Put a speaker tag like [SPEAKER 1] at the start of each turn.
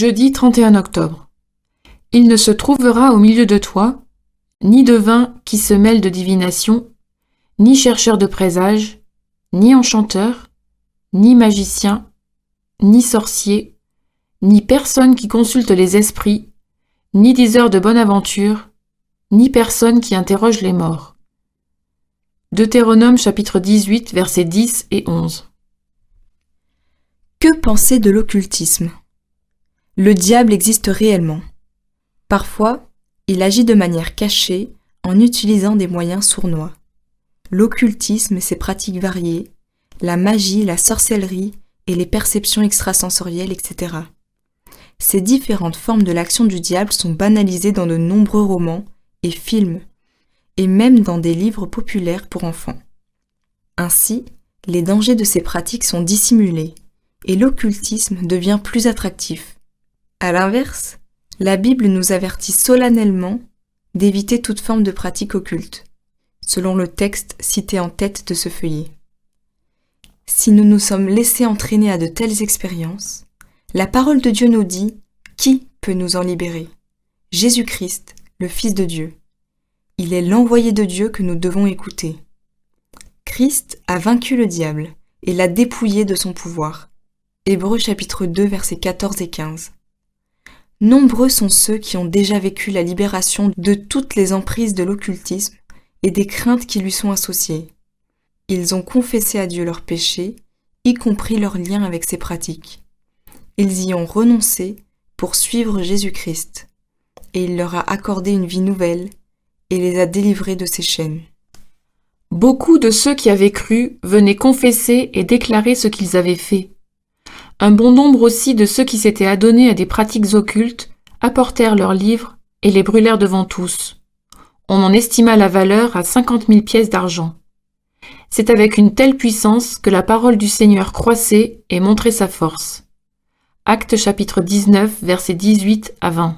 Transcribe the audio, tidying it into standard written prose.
[SPEAKER 1] Jeudi 31 octobre. Il ne se trouvera au milieu de toi ni devin qui se mêle de divination, ni chercheur de présages, ni enchanteur, ni magicien, ni sorcier, ni personne qui consulte les esprits, ni diseur de bonne aventure, ni personne qui interroge les morts. Deutéronome chapitre 18, versets 10 et 11.
[SPEAKER 2] Que penser de l'occultisme ? Le diable existe réellement. Parfois, il agit de manière cachée en utilisant des moyens sournois. L'occultisme et ses pratiques variées, la magie, la sorcellerie et les perceptions extrasensorielles, etc. Ces différentes formes de l'action du diable sont banalisées dans de nombreux romans et films, et même dans des livres populaires pour enfants. Ainsi, les dangers de ces pratiques sont dissimulés, et l'occultisme devient plus attractif. À l'inverse, la Bible nous avertit solennellement d'éviter toute forme de pratique occulte, selon le texte cité en tête de ce feuillet. Si nous nous sommes laissés entraîner à de telles expériences, la parole de Dieu nous dit « Qui peut nous en libérer ?» Jésus-Christ, le Fils de Dieu. Il est l'envoyé de Dieu que nous devons écouter. Christ a vaincu le diable et l'a dépouillé de son pouvoir. Hébreux chapitre 2, versets 14 et 15. Nombreux sont ceux qui ont déjà vécu la libération de toutes les emprises de l'occultisme et des craintes qui lui sont associées. Ils ont confessé à Dieu leurs péchés, y compris leur lien avec ces pratiques. Ils y ont renoncé pour suivre Jésus-Christ, et il leur a accordé une vie nouvelle et les a délivrés de ses chaînes.
[SPEAKER 1] Beaucoup de ceux qui avaient cru venaient confesser et déclarer ce qu'ils avaient fait. Un bon nombre aussi de ceux qui s'étaient adonnés à des pratiques occultes apportèrent leurs livres et les brûlèrent devant tous. On en estima la valeur à 50 000 pièces d'argent. C'est avec une telle puissance que la parole du Seigneur croissait et montrait sa force. Actes chapitre 19, versets 18 à 20.